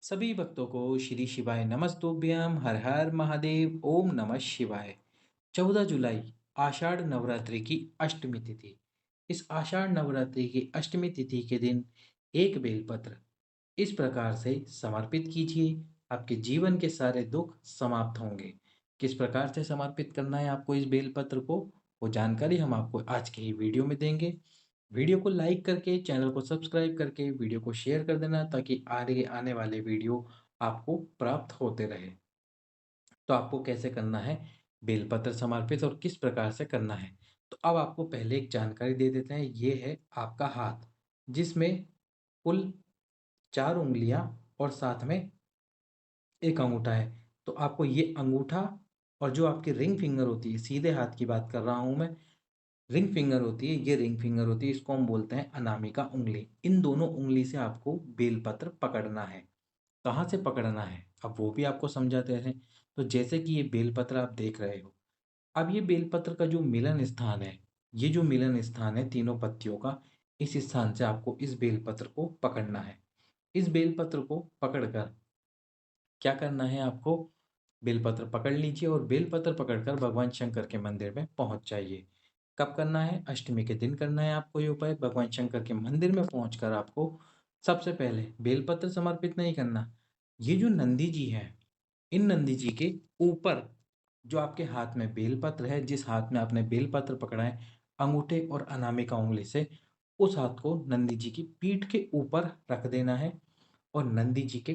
सभी भक्तों को श्री शिवाय नमस्तुभ्यम हर हर महादेव ओम नमः शिवाय। 14 जुलाई आषाढ़ नवरात्रि की अष्टमी तिथि। इस आषाढ़ नवरात्रि की अष्टमी तिथि के दिन एक बेलपत्र इस प्रकार से समर्पित कीजिए, आपके जीवन के सारे दुख समाप्त होंगे। किस प्रकार से समर्पित करना है आपको इस बेलपत्र को, वो जानकारी हम आपको आज के ही वीडियो में देंगे। वीडियो को लाइक करके, चैनल को सब्सक्राइब करके, वीडियो को शेयर कर देना ताकि आगे आने वाले वीडियो आपको प्राप्त होते रहे। तो आपको कैसे करना है बेलपत्र समर्पित और किस प्रकार से करना है? तो अब आपको पहले एक जानकारी दे देते हैं। ये है आपका हाथ, जिसमें कुल 4 उँगलियाँ और साथ में 1 अंगूठा है। तो आपको ये अंगूठा और जो आपकी रिंग फिंगर होती है, सीधे हाथ की बात कर रहा हूँ मैं, रिंग फिंगर होती है, ये रिंग फिंगर होती है, इसको हम बोलते हैं अनामिका उँगली। इन दोनों उँगली से आपको बेलपत्र पकड़ना है। कहाँ से पकड़ना है? अब वो भी आपको समझाते हैं। तो जैसे कि ये बेलपत्र आप देख रहे हो, अब ये बेलपत्र का जो मिलन स्थान है, ये जो मिलन स्थान है तीनों पत्तियों का, इस स्थान से आपको इस बेलपत्र को पकड़ना है। इस बेलपत्र को पकड़कर क्या करना है आपको, बेलपत्र पकड़ लीजिए और बेलपत्र पकड़कर भगवान शंकर के मंदिर में पहुंच जाइए। कब करना है? अष्टमी के दिन करना है आपको ये उपाय। भगवान शंकर के मंदिर में पहुंचकर आपको सबसे पहले बेलपत्र समर्पित नहीं करना। ये जो नंदी जी हैं, इन नंदी जी के ऊपर जो आपके हाथ में बेलपत्र है, जिस हाथ में आपने बेलपत्र पकड़ा है अंगूठे और अनामिका उंगली से, उस हाथ को नंदी जी की पीठ के ऊपर रख देना है। और नंदी जी के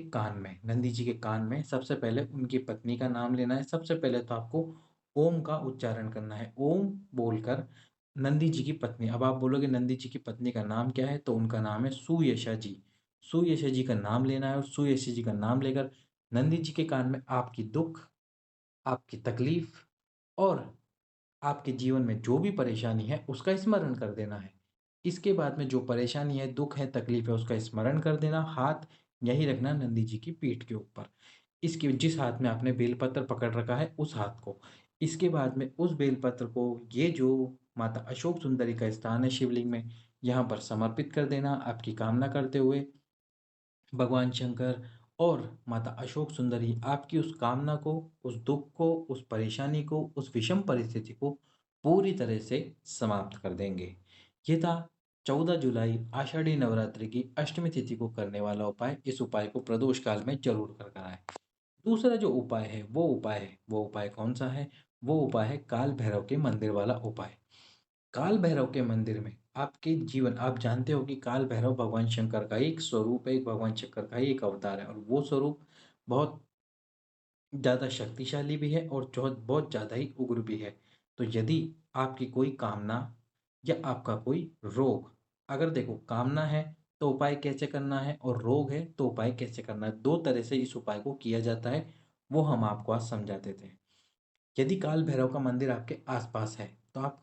कान में सबसे पहले उनकी पत्नी का नाम लेना है। सबसे पहले तो आपको ओम का उच्चारण करना है। ओम बोलकर नंदी जी की पत्नी, अब आप बोलोगे नंदी जी की पत्नी का नाम क्या है, तो उनका नाम है सुयशा जी। सुयशा जी का नाम लेना है और सुयशा जी का नाम लेकर नंदी जी के कान में आपकी दुख, आपकी तकलीफ और आपके जीवन में जो भी परेशानी है उसका स्मरण कर देना है। इसके बाद में जो परेशानी है, दुख है, तकलीफ है, उसका स्मरण कर देना। हाथ यहीं रखना नंदी जी की पीठ के ऊपर। इसके जिस हाथ में आपने बेलपत्र पकड़ रखा है उस हाथ को। इसके बाद में उस बेलपत्र को, ये जो माता अशोक सुंदरी का स्थान है शिवलिंग में, यहाँ पर समर्पित कर देना आपकी कामना करते हुए। भगवान शंकर और माता अशोक सुंदरी आपकी उस कामना को, उस दुख को, उस परेशानी को, उस विषम परिस्थिति को पूरी तरह से समाप्त कर देंगे। ये था 14 जुलाई आषाढ़ी नवरात्रि की अष्टमी तिथि को करने वाला उपाय। इस उपाय को प्रदोष काल में जरूर कर कराएं। दूसरा जो उपाय है वो उपाय कौन सा है? वो उपाय है काल भैरव के मंदिर वाला उपाय। काल भैरव के मंदिर में आपके जीवन, आप जानते हो कि काल भैरव भगवान शंकर का एक स्वरूप है, एक भगवान शंकर का ही एक अवतार है और वो स्वरूप बहुत ज़्यादा शक्तिशाली भी है और जो बहुत ज़्यादा ही उग्र भी है। तो यदि आपकी कोई कामना या आपका कोई रोग, अगर देखो कामना है तो उपाय कैसे करना है और रोग है तो उपाय कैसे करना है, दो तरह से इस उपाय को किया जाता है, वो हम आपको आज समझा देते हैं। यदि काल भैरव का मंदिर आपके आसपास है तो आप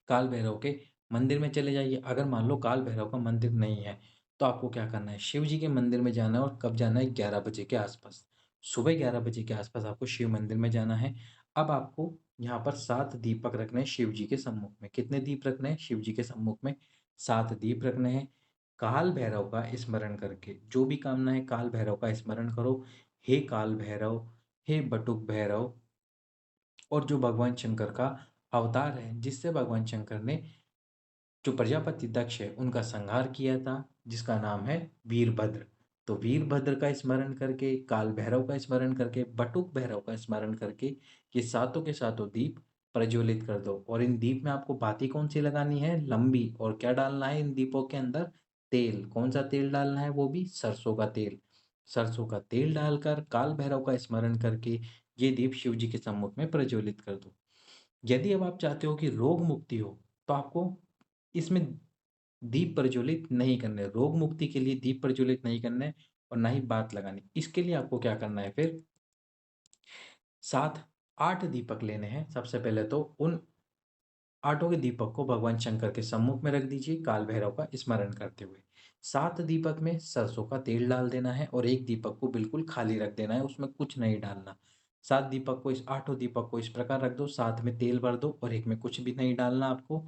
काल भैरव के मंदिर में चले जाइए। अगर मान लो काल भैरव का मंदिर नहीं है तो आपको क्या करना है, शिव जी के मंदिर में जाना है। और कब जाना है? 11 बजे के आसपास, सुबह 11 बजे के आसपास आपको शिव मंदिर में जाना है। अब आपको यहाँ पर 7 दीपक रखने हैं शिव जी के सम्मुख में। कितने दीप रखने हैं शिव जी के सम्मुख में? 7 दीप रखने हैं। काल भैरव का स्मरण करके जो भी कामना है, काल भैरव का स्मरण करो। हे काल भैरव, हे बटुक भैरव, और जो भगवान शंकर का अवतार है, जिससे भगवान शंकर ने जो प्रजापति दक्ष है उनका संहार किया था, जिसका नाम है वीरभद्र। तो वीरभद्र का स्मरण करके, काल भैरव का स्मरण करके, बटुक भैरव का स्मरण करके ये सातों के सातों दीप प्रज्वलित कर दो। और इन दीप में आपको बाती कौन सी लगानी है? लंबी। और क्या डालना है इन दीपों के अंदर? तेल। कौन सा तेल डालना है? वो भी सरसों का तेल। सरसों का तेल डालकर काल भैरव का स्मरण करके ये दीप शिव जी के सम्मुख में प्रज्वलित कर दो। यदि अब आप चाहते हो कि रोग मुक्ति हो तो आपको इसमें दीप प्रज्वलित नहीं करने। रोग मुक्ति के लिए दीप प्रज्वलित नहीं करने और ना ही बात लगानी। इसके लिए आपको क्या करना है फिर? 7-8 दीपक लेने हैं। सबसे पहले तो उन आठों के दीपक को भगवान शंकर के सम्मुख में रख दीजिए काल भैरव का स्मरण करते हुए। 7 दीपक में सरसों का तेल डाल देना है और एक दीपक को बिल्कुल खाली रख देना है, उसमें कुछ नहीं डालना। 7 दीपक को, इस आठों दीपक को इस प्रकार रख दो, साथ में तेल भर दो और एक में कुछ भी नहीं डालना आपको।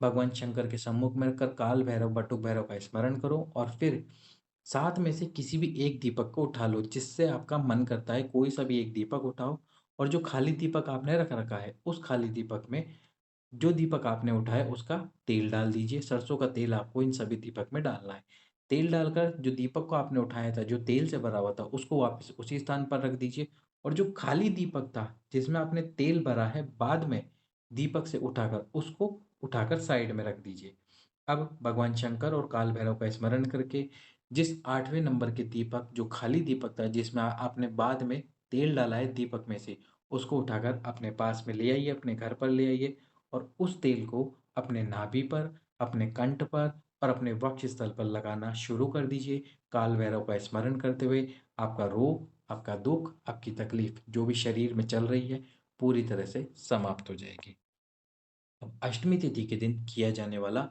भगवान शंकर के सम्मुख में रखकर काल भैरव, बटुक भैरव का स्मरण करो और फिर सात में से किसी भी एक दीपक को उठा लो, जिससे आपका मन करता है कोई सा भी एक दीपक उठाओ और जो खाली दीपक आपने रख रखा है, उस खाली दीपक में जो दीपक आपने उठाया उसका तेल डाल दीजिए। सरसों का तेल आपको इन सभी दीपक में डालना है। तेल डालकर जो दीपक को आपने उठाया था, जो तेल से भरा हुआ था, उसको वापस उसी स्थान पर रख दीजिए और जो खाली दीपक था, जिसमें आपने तेल भरा है, बाद में दीपक से उठाकर उसको उठाकर साइड में रख दीजिए। अब भगवान शंकर और काल भैरव का स्मरण करके जिस 8वें नंबर के दीपक, जो खाली दीपक था, जिसमें आपने बाद में तेल डाला है दीपक में से, उसको उठाकर अपने पास में ले आइए, अपने घर पर ले आइए और उस तेल को अपने नाभि पर, अपने कंठ पर और अपने वक्ष स्थल पर लगाना शुरू कर दीजिए। काल भैरव का स्मरण करते हुए आपका रोग, आपका दुख, आपकी तकलीफ जो भी शरीर में चल रही है, पूरी तरह से समाप्त हो जाएगी। अब अष्टमी तिथि के दिन किया जाने वाला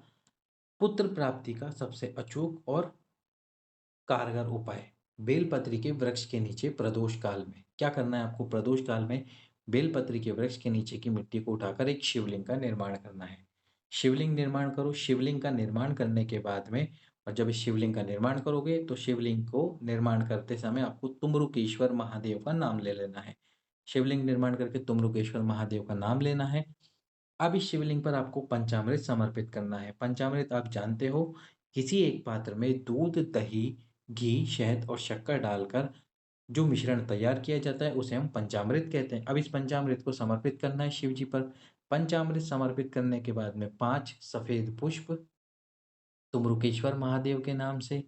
पुत्र प्राप्ति का सबसे अचूक और कारगर उपाय, बेलपत्री के वृक्ष के नीचे प्रदोष काल में क्या करना है आपको। प्रदोष काल में बेलपत्री के वृक्ष के नीचे की मिट्टी को उठाकर एक शिवलिंग का निर्माण करना है। शिवलिंग निर्माण करो। शिवलिंग का निर्माण करने के बाद में, और जब इस शिवलिंग का निर्माण करोगे तो शिवलिंग को निर्माण करते समय आपको तुमरुकेश्वर महादेव का नाम ले लेना है। शिवलिंग निर्माण करके तुमरुकेश्वर महादेव का नाम लेना है। अब इस शिवलिंग पर आपको पंचामृत समर्पित करना है। पंचामृत आप जानते हो, किसी एक पात्र में दूध, दही, घी, शहद और शक्कर डालकर जो मिश्रण तैयार किया जाता है उसे हम पंचामृत कहते हैं। अब इस पंचामृत को समर्पित करना है शिव जी पर। पंचामृत समर्पित करने के बाद में 5 सफेद पुष्प तुमरुकेश्वर महादेव के नाम से,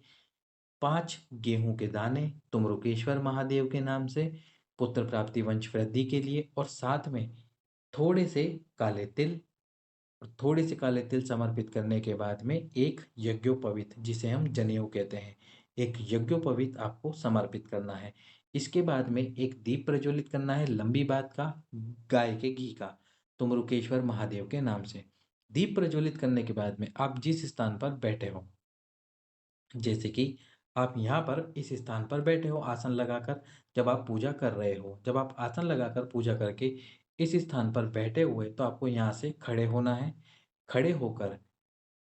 5 गेहूं के दाने तुमरुकेश्वर महादेव के नाम से, पुत्र प्राप्ति वंश वृद्धि के लिए, और साथ में थोड़े से काले तिल, और थोड़े से काले तिल समर्पित करने के बाद में एक यज्ञोपवीत, जिसे हम जनेऊ कहते हैं, एक यज्ञोपवीत आपको समर्पित करना है। इसके बाद में एक दीप प्रज्वलित करना है लंबी बात का, गाय के घी का, तुमरुकेश्वर महादेव के नाम से। दीप प्रज्वलित करने के बाद में आप जिस स्थान पर बैठे हो, जैसे कि आप यहाँ पर इस स्थान पर बैठे हो आसन लगाकर, जब आप पूजा कर रहे हो, जब आप आसन लगाकर पूजा करके इस स्थान पर बैठे हुए, तो आपको यहाँ से खड़े होना है। खड़े होकर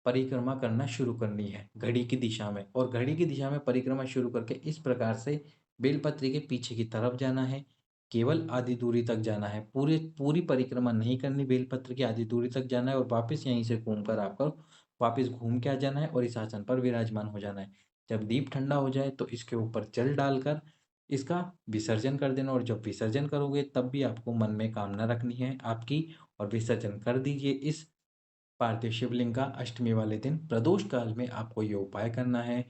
परिक्रमा करना शुरू करनी है घड़ी की दिशा में, और घड़ी की दिशा में परिक्रमा शुरू करके इस प्रकार से बेलपत्री के पीछे की तरफ जाना है। केवल आधी दूरी तक जाना है, पूरी पूरी परिक्रमा नहीं करनी, बेलपत्र की आधी दूरी तक जाना है और वापस यहीं से घूमकर आपको वापस घूम के आ जाना है और इस आसन पर विराजमान हो जाना है। जब दीप ठंडा हो जाए तो इसके ऊपर जल डालकर इसका विसर्जन कर देना, और जब विसर्जन करोगे तब भी आपको मन में कामना रखनी है आपकी, और विसर्जन कर दीजिए इस पार्थिव शिवलिंग का। अष्टमी वाले दिन प्रदोष काल में आपको ये उपाय करना है।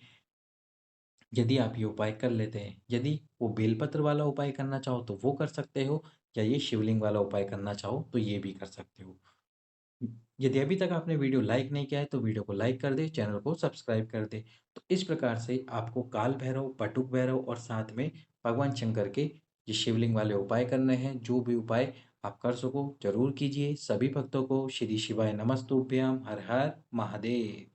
यदि आप ये उपाय कर लेते हैं, यदि वो बेलपत्र वाला उपाय करना चाहो तो वो कर सकते हो, या ये शिवलिंग वाला उपाय करना चाहो तो ये भी कर सकते हो। यदि अभी तक आपने वीडियो लाइक नहीं किया है तो वीडियो को लाइक कर दे, चैनल को सब्सक्राइब कर दे। तो इस प्रकार से आपको काल भैरव, बटुक भैरव और साथ में भगवान शंकर के ये शिवलिंग वाले उपाय करने हैं। जो भी उपाय आप कर सको जरूर कीजिए। सभी भक्तों को श्री शिवाय नमस्तुभ्यम। हर हर महादेव।